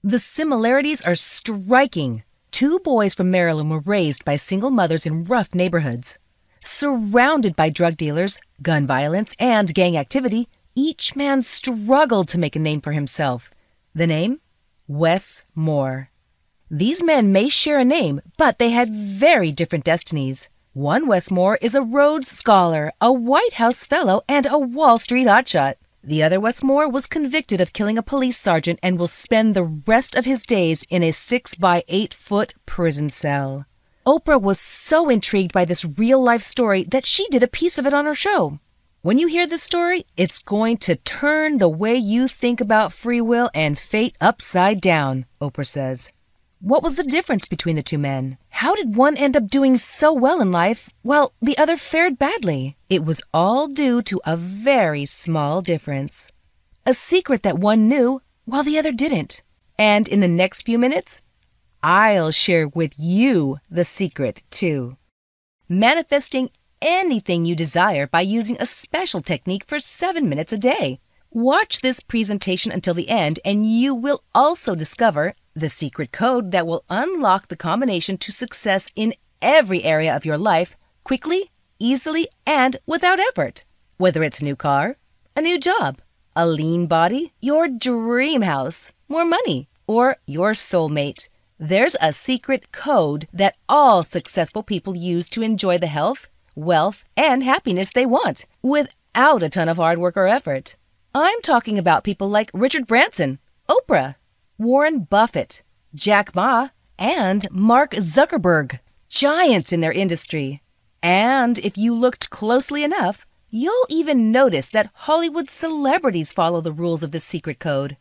The similarities are striking. Two boys from Maryland were raised by single mothers in rough neighborhoods. Surrounded by drug dealers, gun violence, and gang activity, each man struggled to make a name for himself. The name? Wes Moore. These men may share a name, but they had very different destinies. One Wes Moore is a Rhodes Scholar, a White House Fellow, and a Wall Street hotshot. The other Wes Moore was convicted of killing a police sergeant and will spend the rest of his days in a 6-by-8-foot prison cell. Oprah was so intrigued by this real-life story that she did a piece of it on her show. When you hear this story, it's going to turn the way you think about free will and fate upside down, Oprah says. What was the difference between the two men? How did one end up doing so well in life while the other fared badly? It was all due to a very small difference. A secret that one knew while the other didn't. And in the next few minutes, I'll share with you the secret too. Manifesting anything you desire by using a special technique for 7 minutes a day. Watch this presentation until the end and you will also discover the secret code that will unlock the combination to success in every area of your life quickly, easily, and without effort. Whether it's a new car, a new job, a lean body, your dream house, more money, or your soulmate, there's a secret code that all successful people use to enjoy the health, wealth, and happiness they want without a ton of hard work or effort. I'm talking about people like Richard Branson, Oprah, Warren Buffett, Jack Ma, and Mark Zuckerberg, giants in their industry. And if you looked closely enough, you'll even notice that Hollywood celebrities follow the rules of this secret code.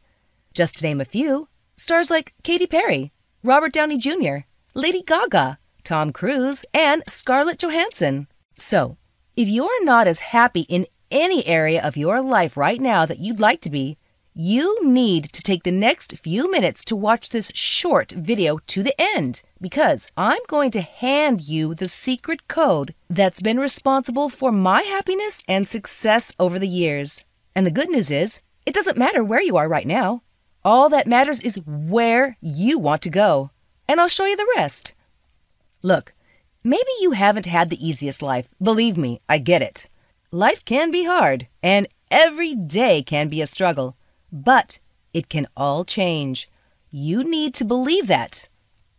Just to name a few, stars like Katy Perry, Robert Downey Jr., Lady Gaga, Tom Cruise, and Scarlett Johansson. So, if you're not as happy in any area of your life right now that you'd like to be, you need to take the next few minutes to watch this short video to the end, because I'm going to hand you the secret code that's been responsible for my happiness and success over the years. And the good news is, it doesn't matter where you are right now. All that matters is where you want to go. And I'll show you the rest. Look, maybe you haven't had the easiest life. Believe me, I get it. Life can be hard, and every day can be a struggle. But it can all change. You need to believe that.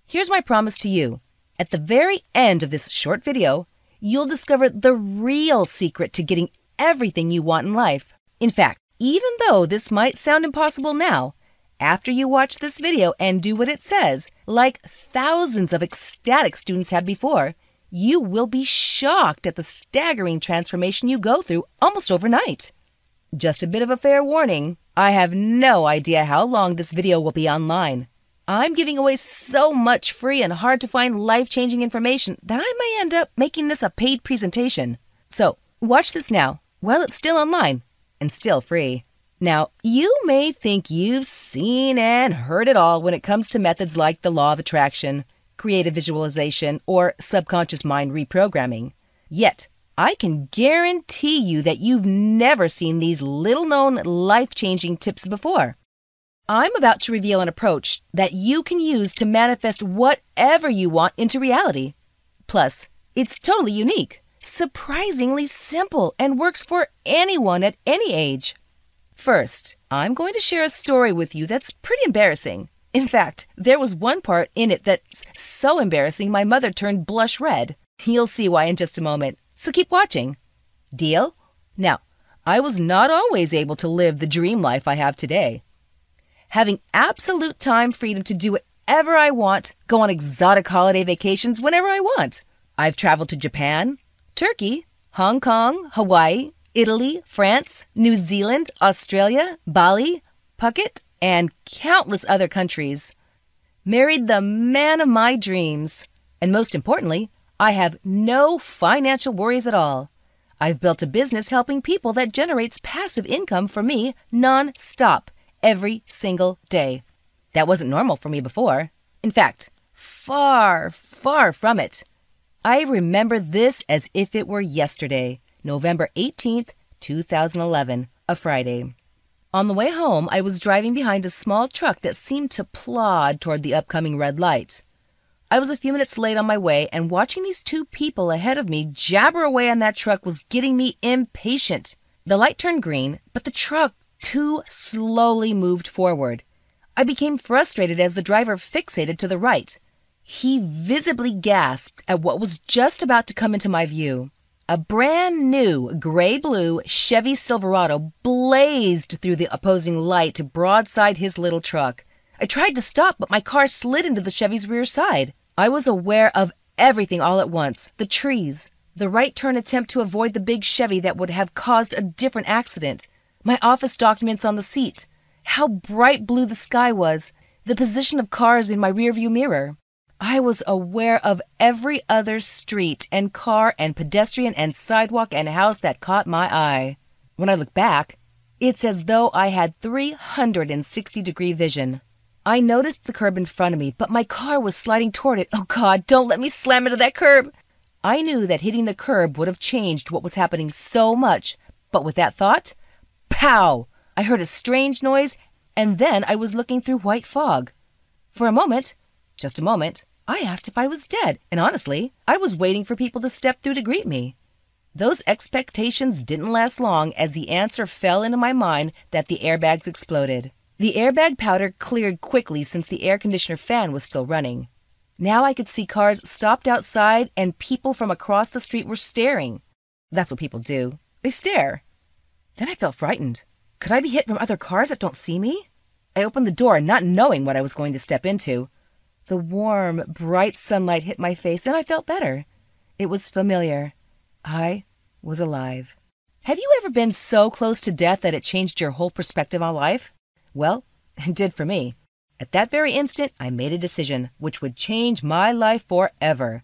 Here's my promise to you. At the very end of this short video, you'll discover the real secret to getting everything you want in life. In fact, even though this might sound impossible now, after you watch this video and do what it says, like thousands of ecstatic students have before, you will be shocked at the staggering transformation you go through almost overnight. Just a bit of a fair warning, I have no idea how long this video will be online. I'm giving away so much free and hard-to-find life-changing information that I may end up making this a paid presentation. So, watch this now, while it's still online and still free. Now, you may think you've seen and heard it all when it comes to methods like the law of attraction, creative visualization, or subconscious mind reprogramming. Yet, I can guarantee you that you've never seen these little-known life-changing tips before. I'm about to reveal an approach that you can use to manifest whatever you want into reality. Plus, it's totally unique, surprisingly simple, and works for anyone at any age. First, I'm going to share a story with you that's pretty embarrassing. In fact, there was one part in it that's so embarrassing my mother turned blush red. You'll see why in just a moment, so keep watching. Deal? Now, I was not always able to live the dream life I have today. Having absolute time freedom to do whatever I want, go on exotic holiday vacations whenever I want. I've traveled to Japan, Turkey, Hong Kong, Hawaii, Italy, France, New Zealand, Australia, Bali, Phuket, and countless other countries. Married the man of my dreams. And most importantly, I have no financial worries at all. I've built a business helping people that generates passive income for me non-stop every single day. That wasn't normal for me before. In fact, far, far from it. I remember this as if it were yesterday, November 18th, 2011, a Friday. On the way home, I was driving behind a small truck that seemed to plod toward the upcoming red light. I was a few minutes late on my way, and watching these two people ahead of me jabber away on that truck was getting me impatient. The light turned green, but the truck too slowly moved forward. I became frustrated as the driver fixated to the right. He visibly gasped at what was just about to come into my view. A brand new gray-blue Chevy Silverado blazed through the opposing light to broadside his little truck. I tried to stop, but my car slid into the Chevy's rear side. I was aware of everything all at once. The trees, the right turn attempt to avoid the big Chevy that would have caused a different accident, my office documents on the seat, how bright blue the sky was, the position of cars in my rearview mirror. I was aware of every other street and car and pedestrian and sidewalk and house that caught my eye. When I look back, it's as though I had 360-degree vision. I noticed the curb in front of me, but my car was sliding toward it. Oh God, don't let me slam into that curb! I knew that hitting the curb would have changed what was happening so much, but with that thought, pow! I heard a strange noise, and then I was looking through white fog. For a moment, just a moment, I asked if I was dead, and honestly, I was waiting for people to step through to greet me. Those expectations didn't last long as the answer fell into my mind that the airbags exploded. The airbag powder cleared quickly since the air conditioner fan was still running. Now I could see cars stopped outside and people from across the street were staring. That's what people do. They stare. Then I felt frightened. Could I be hit from other cars that don't see me? I opened the door, not knowing what I was going to step into. The warm, bright sunlight hit my face, and I felt better. It was familiar. I was alive. Have you ever been so close to death that it changed your whole perspective on life? Well, it did for me. At that very instant, I made a decision which would change my life forever.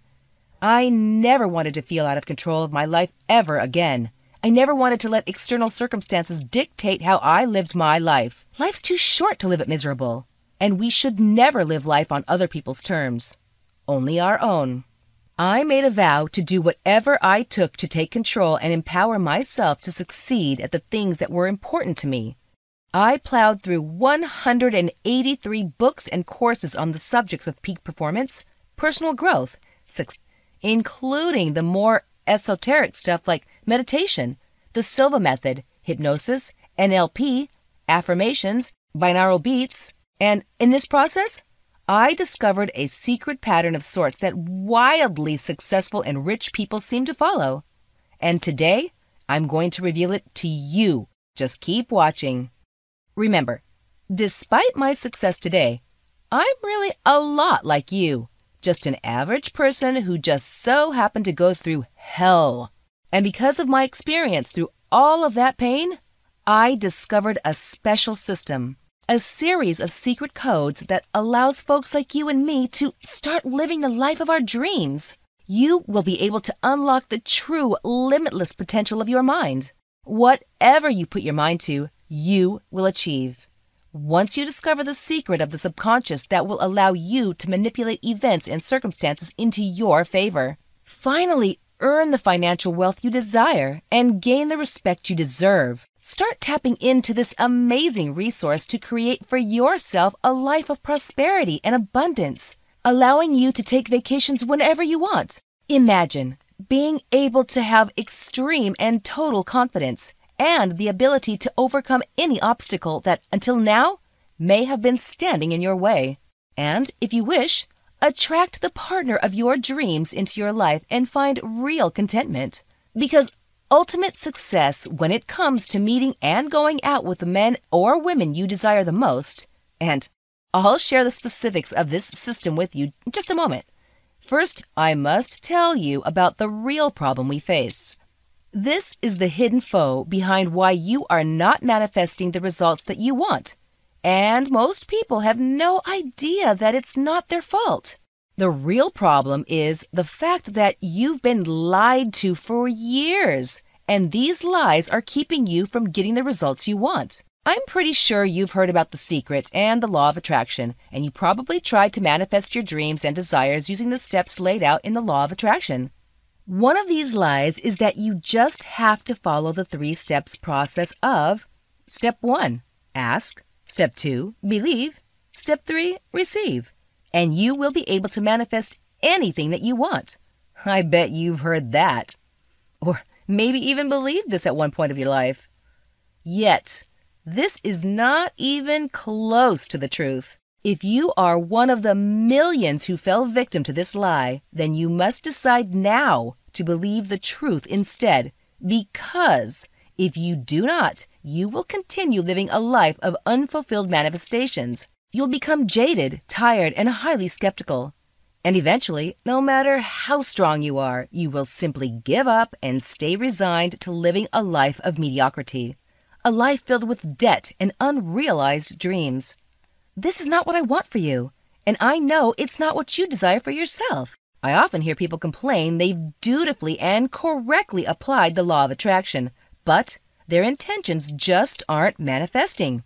I never wanted to feel out of control of my life ever again. I never wanted to let external circumstances dictate how I lived my life. Life's too short to live it miserable. And we should never live life on other people's terms. Only our own. I made a vow to do whatever I took to take control and empower myself to succeed at the things that were important to me. I plowed through 183 books and courses on the subjects of peak performance, personal growth, including the more esoteric stuff like meditation, the Silva method, hypnosis, NLP, affirmations, binaural beats, and in this process, I discovered a secret pattern of sorts that wildly successful and rich people seem to follow. And today, I'm going to reveal it to you. Just keep watching. Remember, despite my success today, I'm really a lot like you. Just an average person who just so happened to go through hell. And because of my experience through all of that pain, I discovered a special system. A series of secret codes that allows folks like you and me to start living the life of our dreams. You will be able to unlock the true, limitless potential of your mind. Whatever you put your mind to, you will achieve. Once you discover the secret of the subconscious that will allow you to manipulate events and circumstances into your favor. Finally, earn the financial wealth you desire and gain the respect you deserve. Start tapping into this amazing resource to create for yourself a life of prosperity and abundance, allowing you to take vacations whenever you want. Imagine being able to have extreme and total confidence and the ability to overcome any obstacle that, until now, may have been standing in your way. And, if you wish, attract the partner of your dreams into your life and find real contentment. Because ultimate success when it comes to meeting and going out with the men or women you desire the most, and I'll share the specifics of this system with you in just a moment. First, I must tell you about the real problem we face. This is the hidden foe behind why you are not manifesting the results that you want. And most people have no idea that it's not their fault. The real problem is the fact that you've been lied to for years, and these lies are keeping you from getting the results you want. I'm pretty sure you've heard about The Secret and the Law of Attraction, and you probably tried to manifest your dreams and desires using the steps laid out in the Law of Attraction. One of these lies is that you just have to follow the 3 steps process of Step 1. Ask. Step 2, believe. Step 3, receive. And you will be able to manifest anything that you want. I bet you've heard that. Or maybe even believed this at one point of your life. Yet, this is not even close to the truth. If you are one of the millions who fell victim to this lie, then you must decide now to believe the truth instead, because if you do not, you will continue living a life of unfulfilled manifestations. You'll become jaded, tired, and highly skeptical. And eventually, no matter how strong you are, you will simply give up and stay resigned to living a life of mediocrity, a life filled with debt and unrealized dreams. This is not what I want for you, and I know it's not what you desire for yourself. I often hear people complain they've dutifully and correctly applied the law of attraction, but their intentions just aren't manifesting.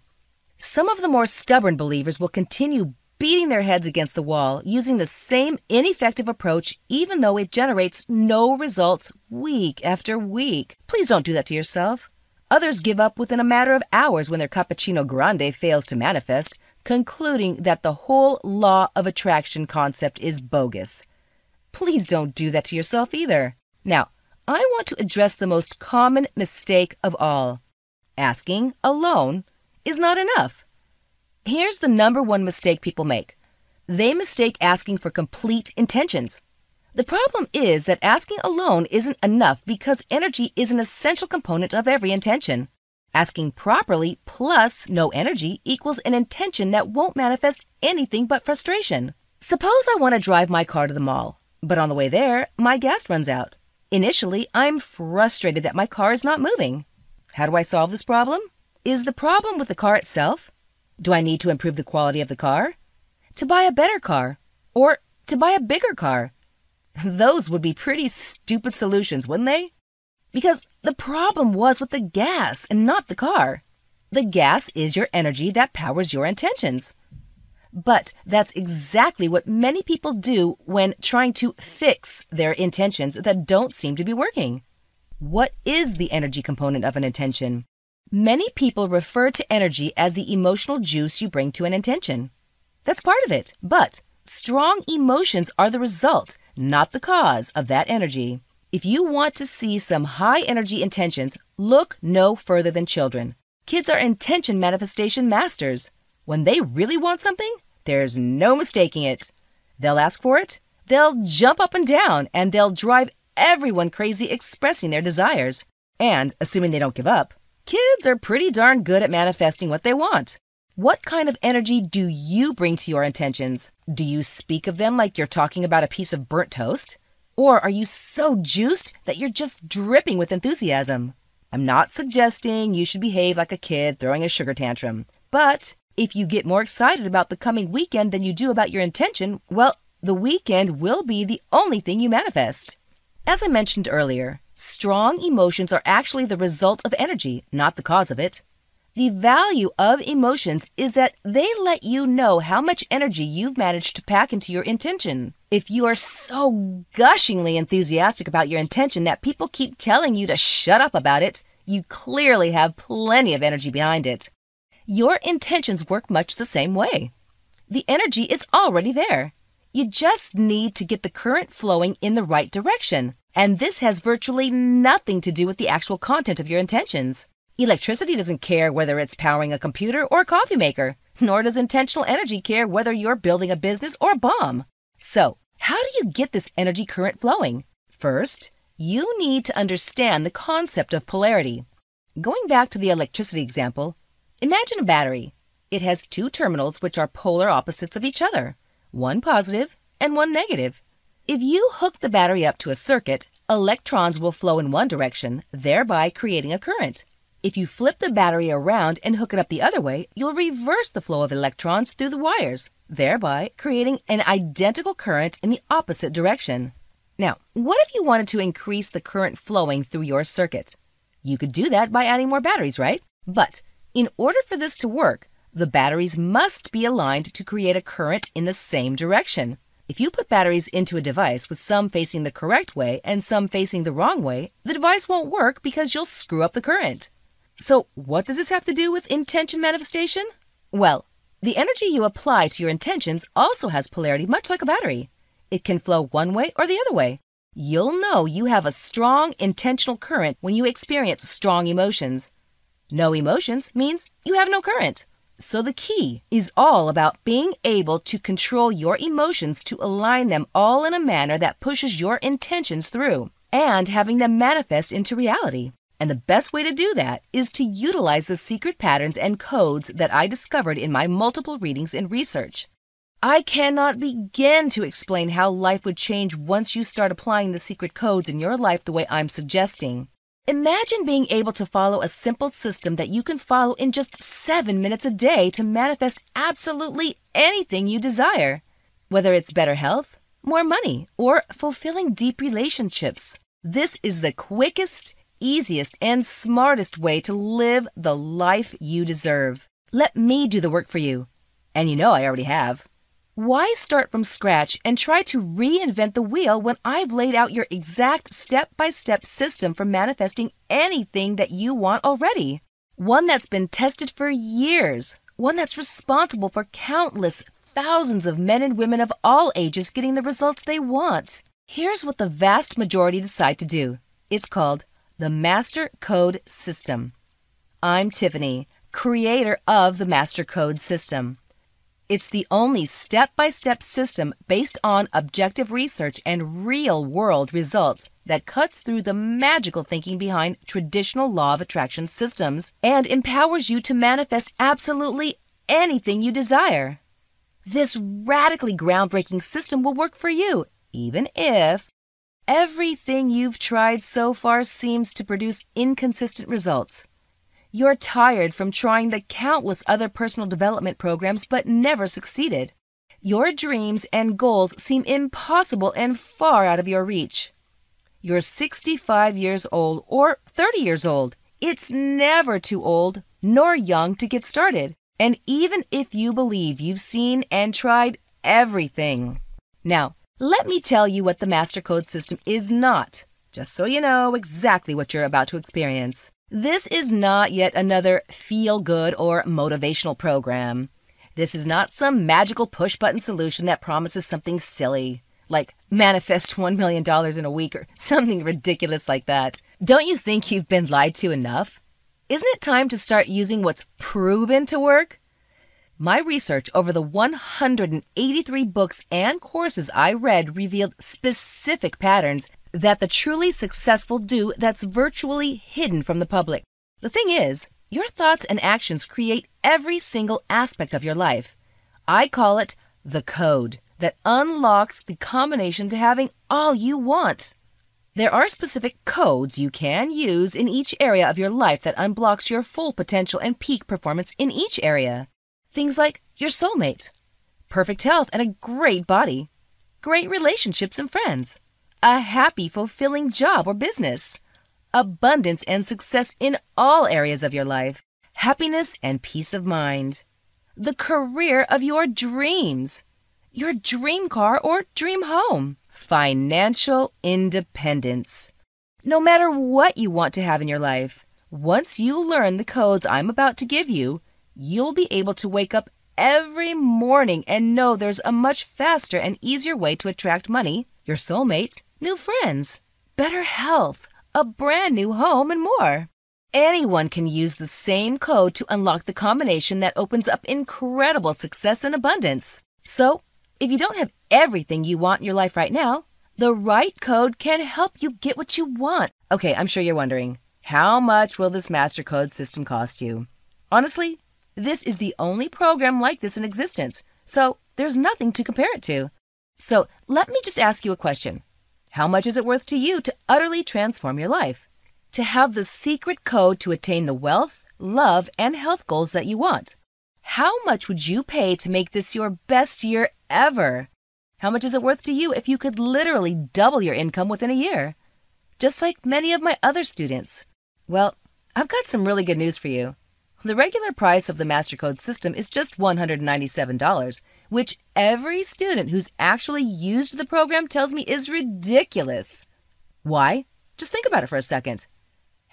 Some of the more stubborn believers will continue beating their heads against the wall using the same ineffective approach even though it generates no results week after week. Please don't do that to yourself. Others give up within a matter of hours when their cappuccino grande fails to manifest, concluding that the whole law of attraction concept is bogus. Please don't do that to yourself either. Now, I want to address the most common mistake of all. Asking alone is not enough. Here's the number one mistake people make. They mistake asking for complete intentions. The problem is that asking alone isn't enough because energy is an essential component of every intention. Asking properly plus no energy equals an intention that won't manifest anything but frustration. Suppose I want to drive my car to the mall, but on the way there, my gas runs out. Initially, I'm frustrated that my car is not moving. How do I solve this problem? Is the problem with the car itself? Do I need to improve the quality of the car? To buy a better car? Or to buy a bigger car? Those would be pretty stupid solutions, wouldn't they? Because the problem was with the gas and not the car. The gas is your energy that powers your intentions. But that's exactly what many people do when trying to fix their intentions that don't seem to be working. What is the energy component of an intention? Many people refer to energy as the emotional juice you bring to an intention. That's part of it, but strong emotions are the result, not the cause of that energy. If you want to see some high-energy intentions, look no further than children. Kids are intention manifestation masters. When they really want something, there's no mistaking it. They'll ask for it, they'll jump up and down, and they'll drive everyone crazy expressing their desires. And, assuming they don't give up, kids are pretty darn good at manifesting what they want. What kind of energy do you bring to your intentions? Do you speak of them like you're talking about a piece of burnt toast? Or are you so juiced that you're just dripping with enthusiasm? I'm not suggesting you should behave like a kid throwing a sugar tantrum. But if you get more excited about the coming weekend than you do about your intention, well, the weekend will be the only thing you manifest. As I mentioned earlier, strong emotions are actually the result of energy, not the cause of it. The value of emotions is that they let you know how much energy you've managed to pack into your intention. If you are so gushingly enthusiastic about your intention that people keep telling you to shut up about it, you clearly have plenty of energy behind it. Your intentions work much the same way. The energy is already there. You just need to get the current flowing in the right direction. And this has virtually nothing to do with the actual content of your intentions. Electricity doesn't care whether it's powering a computer or a coffee maker, nor does intentional energy care whether you're building a business or a bomb. So, how do you get this energy current flowing? First, you need to understand the concept of polarity. Going back to the electricity example, imagine a battery. It has two terminals which are polar opposites of each other, one positive and one negative. If you hook the battery up to a circuit, electrons will flow in one direction, thereby creating a current. If you flip the battery around and hook it up the other way, you'll reverse the flow of electrons through the wires, thereby creating an identical current in the opposite direction. Now, what if you wanted to increase the current flowing through your circuit? You could do that by adding more batteries, right? But in order for this to work, the batteries must be aligned to create a current in the same direction. If you put batteries into a device with some facing the correct way and some facing the wrong way, the device won't work because you'll screw up the current. So what does this have to do with intention manifestation? Well, the energy you apply to your intentions also has polarity, much like a battery. It can flow one way or the other way. You'll know you have a strong intentional current when you experience strong emotions. No emotions means you have no current. So the key is all about being able to control your emotions to align them all in a manner that pushes your intentions through and having them manifest into reality. And the best way to do that is to utilize the secret patterns and codes that I discovered in my multiple readings and research. I cannot begin to explain how life would change once you start applying the secret codes in your life the way I'm suggesting. Imagine being able to follow a simple system that you can follow in just 7 minutes a day to manifest absolutely anything you desire. Whether it's better health, more money, or fulfilling deep relationships. This is the quickest, easiest, and smartest way to live the life you deserve. Let me do the work for you. And you know I already have. Why start from scratch and try to reinvent the wheel when I've laid out your exact step-by-step system for manifesting anything that you want already? One that's been tested for years. One that's responsible for countless thousands of men and women of all ages getting the results they want. Here's what the vast majority decide to do. It's called the Master Code System. I'm Tiffany, creator of the Master Code System. It's the only step-by-step system based on objective research and real-world results that cuts through the magical thinking behind traditional law of attraction systems and empowers you to manifest absolutely anything you desire. This radically groundbreaking system will work for you, even if everything you've tried so far seems to produce inconsistent results. You're tired from trying the countless other personal development programs but never succeeded. Your dreams and goals seem impossible and far out of your reach. You're 65 years old or 30 years old. It's never too old nor young to get started. And even if you believe you've seen and tried everything. Now, let me tell you what the Master Code System is not, just so you know exactly what you're about to experience. This is not yet another feel-good or motivational program. This is not some magical push-button solution that promises something silly, like manifest $1 million in a week or something ridiculous like that. Don't you think you've been lied to enough? Isn't it time to start using what's proven to work? My research over the 183 books and courses I read revealed specific patterns that the truly successful do that's virtually hidden from the public. The thing is, your thoughts and actions create every single aspect of your life. I call it the code that unlocks the combination to having all you want. There are specific codes you can use in each area of your life that unblocks your full potential and peak performance in each area. Things like your soulmate, perfect health and a great body, great relationships and friends, a happy, fulfilling job or business, abundance and success in all areas of your life, happiness and peace of mind, the career of your dreams, your dream car or dream home, financial independence. No matter what you want to have in your life, once you learn the codes I'm about to give you, you'll be able to wake up every morning and know there's a much faster and easier way to attract money, your soulmate, new friends, better health, a brand new home, and more. Anyone can use the same code to unlock the combination that opens up incredible success and abundance. So, if you don't have everything you want in your life right now, the right code can help you get what you want. Okay, I'm sure you're wondering, how much will this Master Code System cost you? Honestly, this is the only program like this in existence, so there's nothing to compare it to. So let me just ask you a question. How much is it worth to you to utterly transform your life? To have the secret code to attain the wealth, love, and health goals that you want? How much would you pay to make this your best year ever? How much is it worth to you if you could literally double your income within a year? Just like many of my other students. Well, I've got some really good news for you. The regular price of the Master Code System is just $197, which every student who's actually used the program tells me is ridiculous. Why? Just think about it for a second.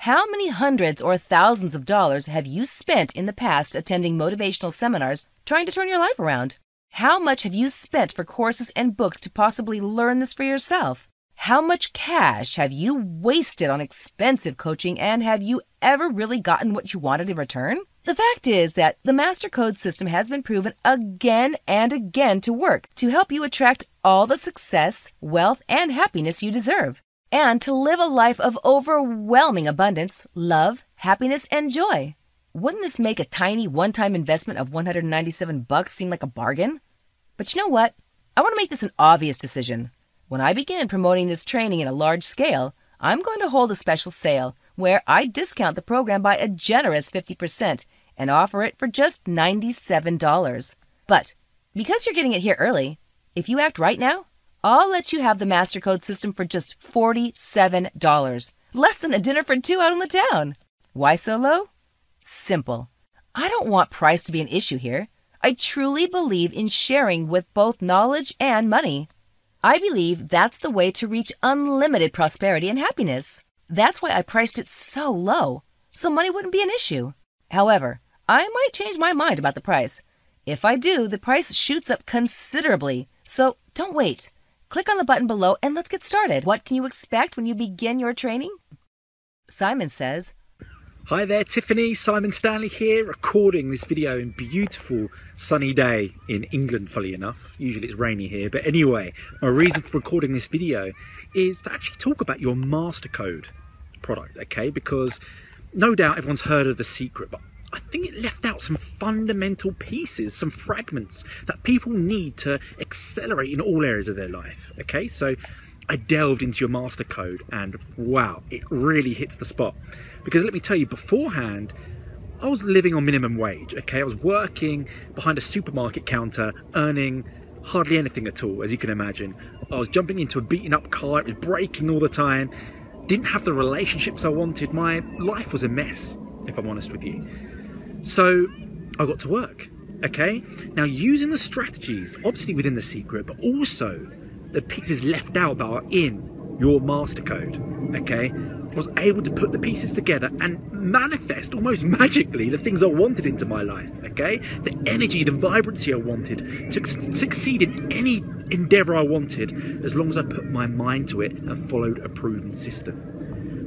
How many hundreds or thousands of dollars have you spent in the past attending motivational seminars trying to turn your life around? How much have you spent for courses and books to possibly learn this for yourself? How much cash have you wasted on expensive coaching, and have you ever really gotten what you wanted in return? The fact is that the Master Code system has been proven again and again to work to help you attract all the success, wealth, and happiness you deserve, and to live a life of overwhelming abundance, love, happiness, and joy. Wouldn't this make a tiny one-time investment of $197 seem like a bargain? But you know what? I want to make this an obvious decision. When I begin promoting this training in a large scale, I'm going to hold a special sale where I discount the program by a generous 50% and offer it for just $97. But because you're getting it here early, if you act right now, I'll let you have the Master Code system for just $47, less than a dinner for two out in the town. Why so low? Simple. I don't want price to be an issue here. I truly believe in sharing with both knowledge and money. I believe that's the way to reach unlimited prosperity and happiness. That's why I priced it so low, so money wouldn't be an issue. However, I might change my mind about the price. If I do, the price shoots up considerably, so don't wait. Click on the button below and let's get started. What can you expect when you begin your training? Simon says, Hi there, Tiffany. Simon Stanley here, recording this video in beautiful sunny day in England, fully enough. Usually it's rainy here, but anyway, my reason for recording this video is to actually talk about your Master Code product, okay? Because no doubt everyone's heard of The Secret, but I think it left out some fundamental pieces, some fragments that people need to accelerate in all areas of their life, okay? So I delved into your Master Code and wow, it really hits the spot. Because let me tell you, beforehand, I was living on minimum wage, okay? I was working behind a supermarket counter, earning hardly anything at all, as you can imagine. I was jumping into a beaten up car, it was braking all the time, didn't have the relationships I wanted. My life was a mess, if I'm honest with you. So I got to work, okay? Now, using the strategies, obviously within The Secret, but also the pieces left out that are in your Master Code, okay? I was able to put the pieces together and manifest almost magically the things I wanted into my life, okay? The energy, the vibrancy I wanted to succeed in any endeavor I wanted, as long as I put my mind to it and followed a proven system.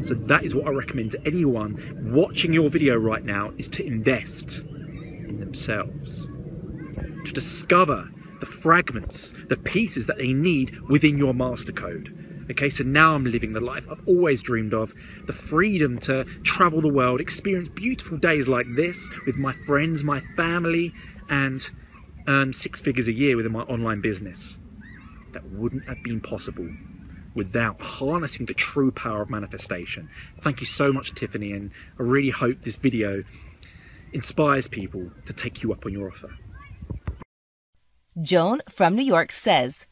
So that is what I recommend to anyone watching your video right now, is to invest in themselves, to discover the fragments, the pieces that they need within your Master Code. Okay, so now I'm living the life I've always dreamed of, the freedom to travel the world, experience beautiful days like this with my friends, my family, and earn 6 figures a year within my online business. That wouldn't have been possible without harnessing the true power of manifestation. Thank you so much, Tiffany, and I really hope this video inspires people to take you up on your offer. Joan from New York says,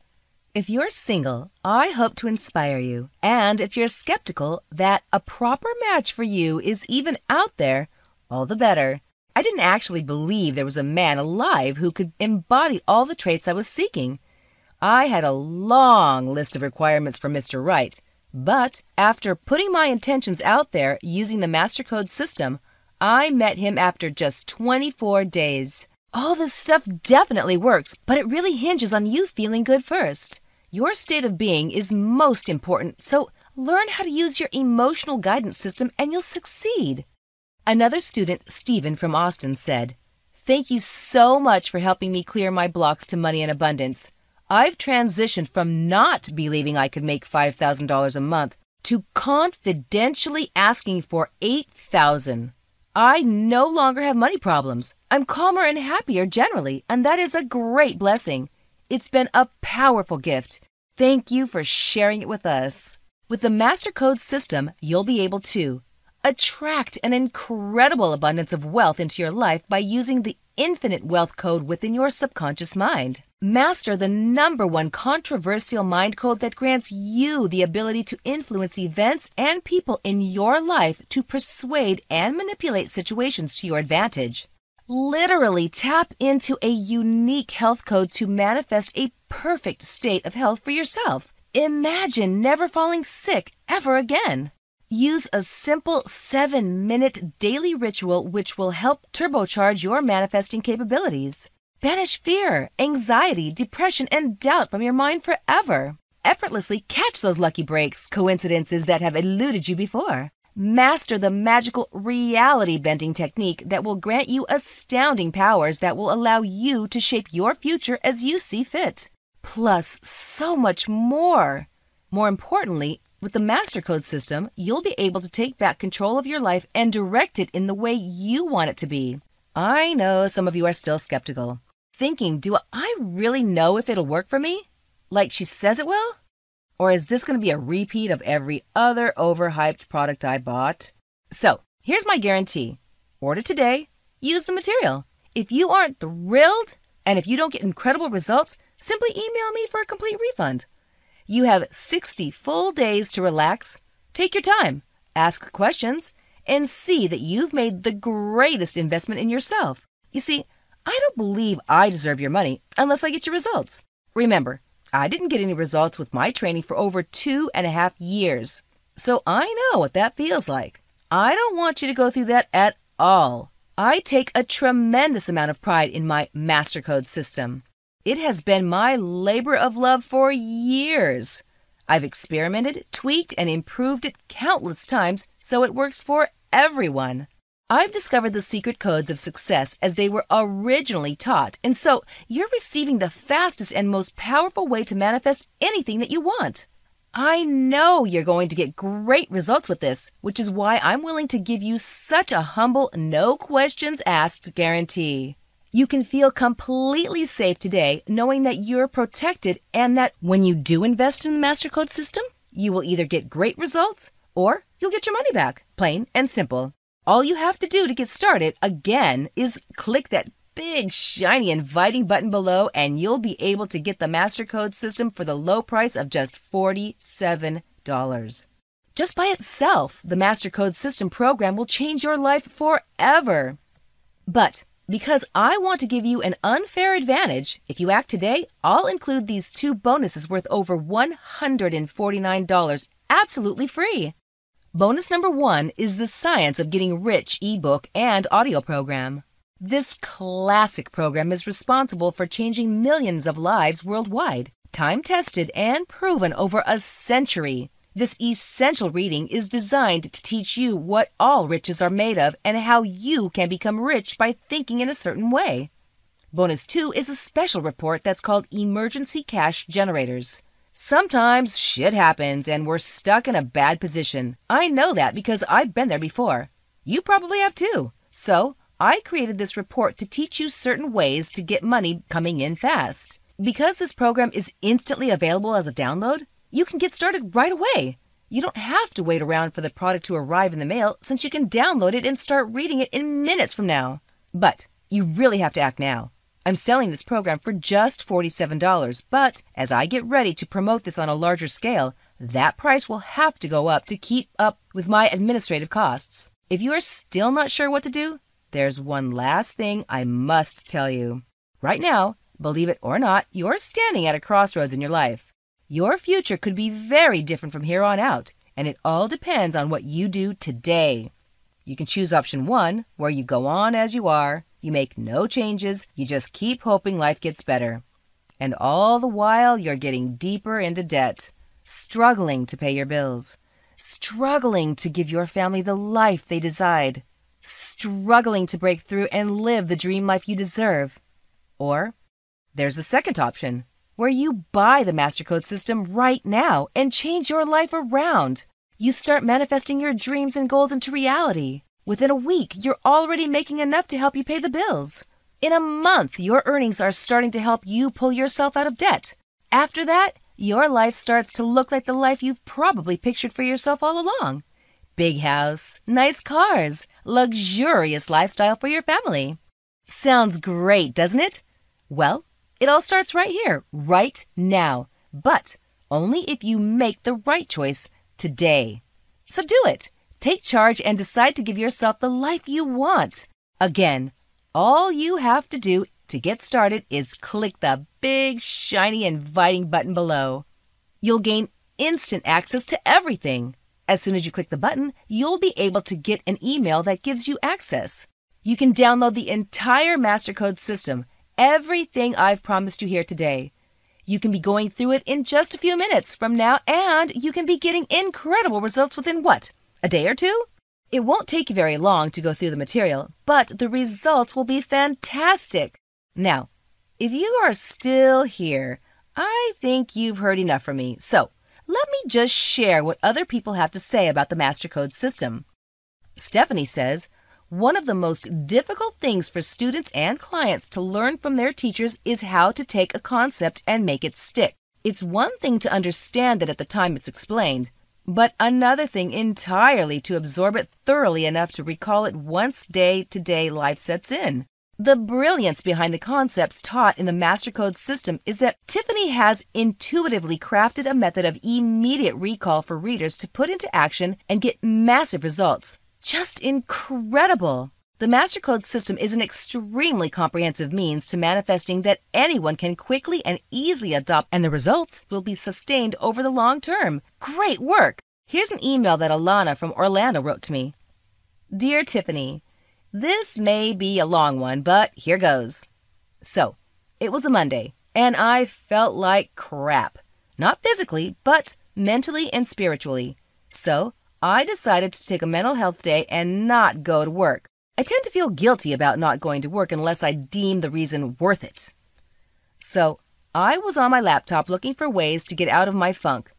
if you're single, I hope to inspire you. And if you're skeptical that a proper match for you is even out there, all the better. I didn't actually believe there was a man alive who could embody all the traits I was seeking. I had a long list of requirements for Mr. Right, but after putting my intentions out there using the Master Code system, I met him after just 24 days. All this stuff definitely works, but it really hinges on you feeling good first. Your state of being is most important, so learn how to use your emotional guidance system and you'll succeed. Another student, Stephen from Austin, said, thank you so much for helping me clear my blocks to money and abundance. I've transitioned from not believing I could make $5,000 a month to confidentially asking for $8,000. I no longer have money problems. I'm calmer and happier generally, and that is a great blessing. It's been a powerful gift. Thank you for sharing it with us. With the Master Code system, you'll be able to attract an incredible abundance of wealth into your life by using the infinite wealth code within your subconscious mind. Master the #1 controversial mind code that grants you the ability to influence events and people in your life to persuade and manipulate situations to your advantage. Literally tap into a unique health code to manifest a perfect state of health for yourself. Imagine never falling sick ever again. Use a simple 7-minute daily ritual which will help turbocharge your manifesting capabilities. Banish fear, anxiety, depression, and doubt from your mind forever. Effortlessly catch those lucky breaks, coincidences that have eluded you before. Master the magical reality-bending technique that will grant you astounding powers that will allow you to shape your future as you see fit. Plus, so much more. More importantly, with the Master Code system, you'll be able to take back control of your life and direct it in the way you want it to be. I know some of you are still skeptical, thinking, do I really know if it'll work for me? Like she says it will? Or is this going to be a repeat of every other overhyped product I bought? So, here's my guarantee. Order today, use the material. If you aren't thrilled, and if you don't get incredible results, simply email me for a complete refund. You have 60 full days to relax, take your time, ask questions, and see that you've made the greatest investment in yourself. You see, I don't believe I deserve your money unless I get your results. Remember, I didn't get any results with my training for over 2.5 years. So I know what that feels like. I don't want you to go through that at all. I take a tremendous amount of pride in my Master Code system. It has been my labor of love for years. I've experimented, tweaked, and improved it countless times so it works for everyone. I've discovered the secret codes of success as they were originally taught, and so you're receiving the fastest and most powerful way to manifest anything that you want. I know you're going to get great results with this, which is why I'm willing to give you such a humble, no questions asked guarantee. You can feel completely safe today knowing that you're protected and that when you do invest in the Master Code system, you will either get great results or you'll get your money back, plain and simple. All you have to do to get started, again, is click that big, shiny, inviting button below and you'll be able to get the Master Code system for the low price of just $47. Just by itself, the Master Code system program will change your life forever. But because I want to give you an unfair advantage, if you act today, I'll include these 2 bonuses worth over $149 absolutely free. Bonus number 1 is the Science of Getting Rich ebook and audio program. This classic program is responsible for changing millions of lives worldwide, time-tested and proven over a century. This essential reading is designed to teach you what all riches are made of and how you can become rich by thinking in a certain way. Bonus 2 is a special report that's called Emergency Cash Generators. Sometimes shit happens and we're stuck in a bad position. I know that because I've been there before. You probably have too. So I created this report to teach you certain ways to get money coming in fast. Because this program is instantly available as a download, you can get started right away. You don't have to wait around for the product to arrive in the mail since you can download it and start reading it in minutes from now. But you really have to act now. I'm selling this program for just $47, but as I get ready to promote this on a larger scale, that price will have to go up to keep up with my administrative costs. If you are still not sure what to do, there's one last thing I must tell you. Right now, believe it or not, you're standing at a crossroads in your life. Your future could be very different from here on out, and it all depends on what you do today. You can choose option 1, where you go on as you are, you make no changes, you just keep hoping life gets better. And all the while, you're getting deeper into debt, struggling to pay your bills, struggling to give your family the life they decide, struggling to break through and live the dream life you deserve. Or there's the second option, where you buy the Master Code system right now and change your life around. You start manifesting your dreams and goals into reality. Within a week, you're already making enough to help you pay the bills. In a month, your earnings are starting to help you pull yourself out of debt. After that, your life starts to look like the life you've probably pictured for yourself all along. Big house, nice cars, luxurious lifestyle for your family. Sounds great, doesn't it? Well, it all starts right here, right now. But only if you make the right choice today. So do it. Take charge and decide to give yourself the life you want. Again, all you have to do to get started is click the big, shiny, inviting button below. You'll gain instant access to everything. As soon as you click the button, you'll be able to get an email that gives you access. You can download the entire MasterCode system, everything I've promised you here today. You can be going through it in just a few minutes from now, and you can be getting incredible results within a day or two? It won't take you very long to go through the material, but the results will be fantastic. Now, if you are still here, I think you've heard enough from me, so let me just share what other people have to say about the MasterCode system. Stephanie says, one of the most difficult things for students and clients to learn from their teachers is how to take a concept and make it stick. It's one thing to understand it at the time it's explained, but another thing entirely to absorb it thoroughly enough to recall it once day-to-day life sets in. The brilliance behind the concepts taught in the MasterCode system is that Tiffany has intuitively crafted a method of immediate recall for readers to put into action and get massive results. Just incredible! The MasterCode system is an extremely comprehensive means to manifesting that anyone can quickly and easily adopt, and the results will be sustained over the long term. Great work! Here's an email that Alana from Orlando wrote to me. Dear Tiffany, this may be a long one, but here goes. So, it was a Monday, and I felt like crap. Not physically, but mentally and spiritually. So, I decided to take a mental health day and not go to work. I tend to feel guilty about not going to work unless I deem the reason worth it. So, I was on my laptop looking for ways to get out of my funk,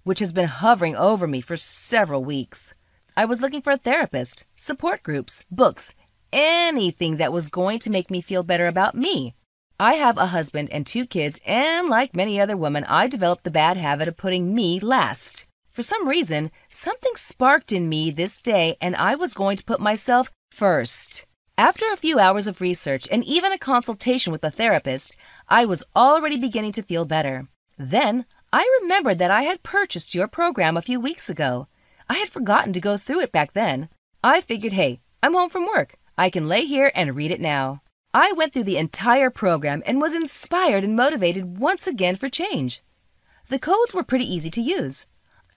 which has been hovering over me for several weeks. I was looking for a therapist, support groups, books, anything that was going to make me feel better about me. I have a husband and 2 kids, and like many other women, I developed the bad habit of putting me last. For some reason, something sparked in me this day, and I was going to put myself first. After a few hours of research and even a consultation with a therapist, I was already beginning to feel better. Then, I remembered that I had purchased your program a few weeks ago. I had forgotten to go through it back then. I figured, hey, I'm home from work. I can lay here and read it now. I went through the entire program and was inspired and motivated once again for change. The codes were pretty easy to use.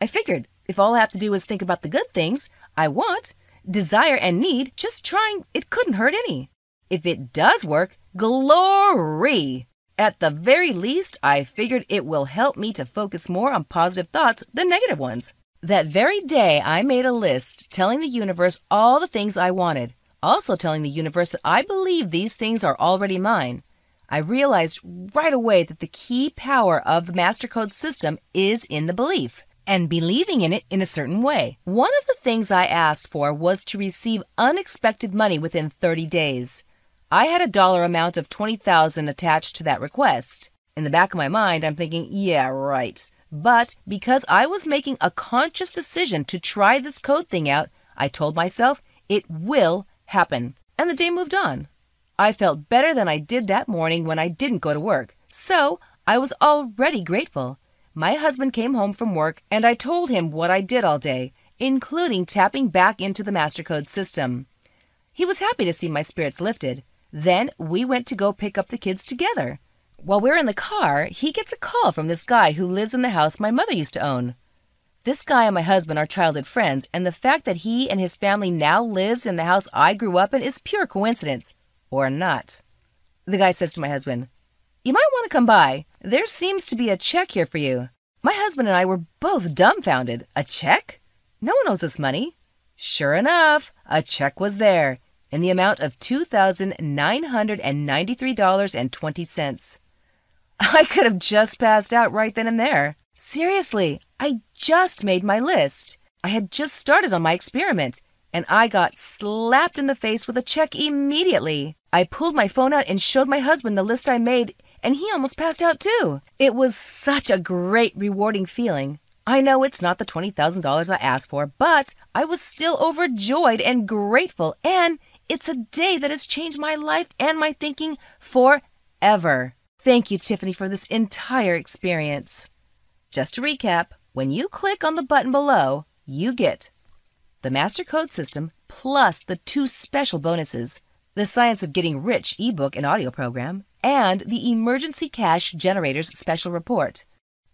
I figured if all I have to do is think about the good things I want, desire, and need, just trying it couldn't hurt any. If it does work, glory! At the very least, I figured it will help me to focus more on positive thoughts than negative ones. That very day, I made a list telling the universe all the things I wanted, also telling the universe that I believe these things are already mine. I realized right away that the key power of the MasterCode system is in the belief, and believing in it in a certain way. One of the things I asked for was to receive unexpected money within 30 days. I had a dollar amount of $20,000 attached to that request. In the back of my mind, I'm thinking, yeah, right. But because I was making a conscious decision to try this code thing out, I told myself it will happen. And the day moved on. I felt better than I did that morning when I didn't go to work. So I was already grateful. My husband came home from work, and I told him what I did all day, including tapping back into the MasterCode system. He was happy to see my spirits lifted. Then we went to go pick up the kids together. While we're in the car, he gets a call from this guy who lives in the house my mother used to own. This guy and my husband are childhood friends, and the fact that he and his family now lives in the house I grew up in is pure coincidence. Or not. The guy says to my husband, "You might want to come by. There seems to be a check here for you." My husband and I were both dumbfounded. A check? No one owes us money. Sure enough, a check was there, in the amount of $2,993.20. I could have just passed out right then and there. Seriously, I just made my list. I had just started on my experiment, and I got slapped in the face with a check immediately. I pulled my phone out and showed my husband the list I made, and he almost passed out too. It was such a great, rewarding feeling. I know it's not the $20,000 I asked for, but I was still overjoyed and grateful, and it's a day that has changed my life and my thinking forever. Thank you, Tiffany, for this entire experience. Just to recap, when you click on the button below, you get the MasterCode system plus the 2 special bonuses, the Science of Getting Rich ebook and audio program, and the Emergency Cash Generators special report.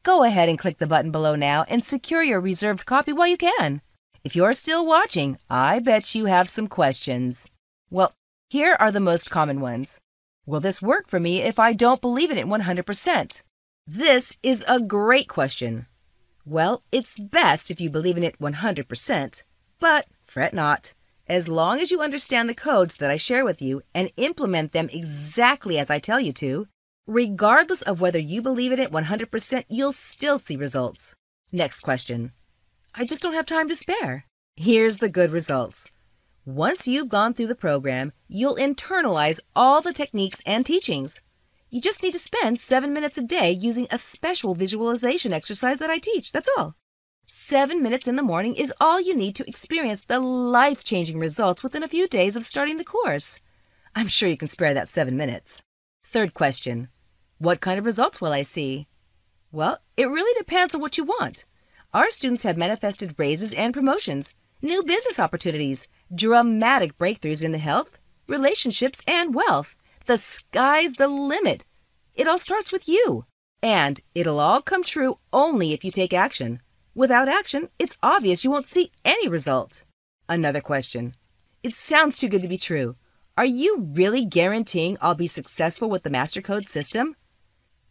Go ahead and click the button below now and secure your reserved copy while you can. If you're still watching, I bet you have some questions. Well, here are the most common ones. Will this work for me if I don't believe in it 100%? This is a great question. Well, it's best if you believe in it 100%, but fret not. As long as you understand the codes that I share with you and implement them exactly as I tell you to, regardless of whether you believe in it 100%, you'll still see results. Next question. I just don't have time to spare. Here's the good results. Once you've gone through the program, you'll internalize all the techniques and teachings. You just need to spend 7 minutes a day using a special visualization exercise that I teach. That's all. 7 minutes in the morning is all you need to experience the life-changing results within a few days of starting the course. I'm sure you can spare that 7 minutes. Third question. What kind of results will I see? Well, it really depends on what you want. Our students have manifested raises and promotions, new business opportunities, dramatic breakthroughs in the health, relationships, and wealth. The sky's the limit. It all starts with you. And it'll all come true only if you take action. Without action, it's obvious you won't see any result. Another question. It sounds too good to be true. Are you really guaranteeing I'll be successful with the MasterCode system?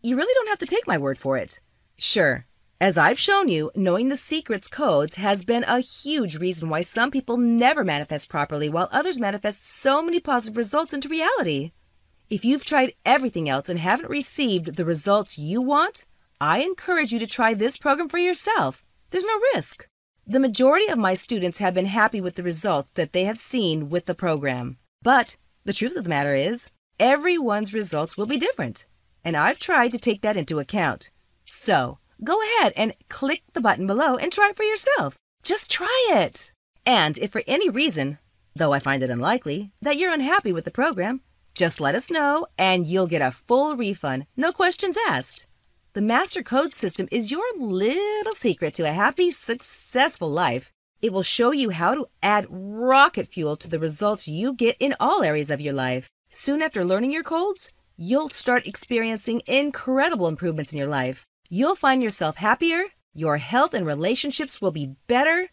You really don't have to take my word for it. Sure. As I've shown you, knowing the secrets codes has been a huge reason why some people never manifest properly while others manifest so many positive results into reality. If you've tried everything else and haven't received the results you want, I encourage you to try this program for yourself. There's no risk. The majority of my students have been happy with the results that they have seen with the program. But the truth of the matter is, everyone's results will be different. And I've tried to take that into account. So, go ahead and click the button below and try it for yourself. Just try it. And if for any reason, though I find it unlikely, that you're unhappy with the program, just let us know and you'll get a full refund, no questions asked. The MasterCode system is your little secret to a happy, successful life. It will show you how to add rocket fuel to the results you get in all areas of your life. Soon after learning your codes, you'll start experiencing incredible improvements in your life. You'll find yourself happier, your health and relationships will be better.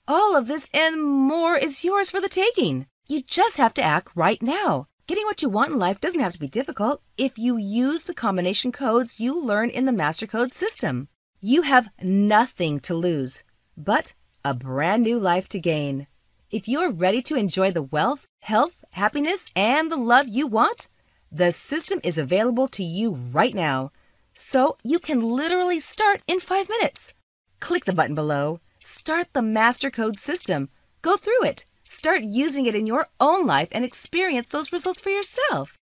All of this and more is yours for the taking. You just have to act right now. Getting what you want in life doesn't have to be difficult if you use the combination codes you learn in the MasterCode system. You have nothing to lose, but a brand new life to gain. If you're ready to enjoy the wealth, health, happiness, and the love you want, the system is available to you right now. So you can literally start in 5 minutes. Click the button below. Start the MasterCode system. Go through it. Start using it in your own life and experience those results for yourself.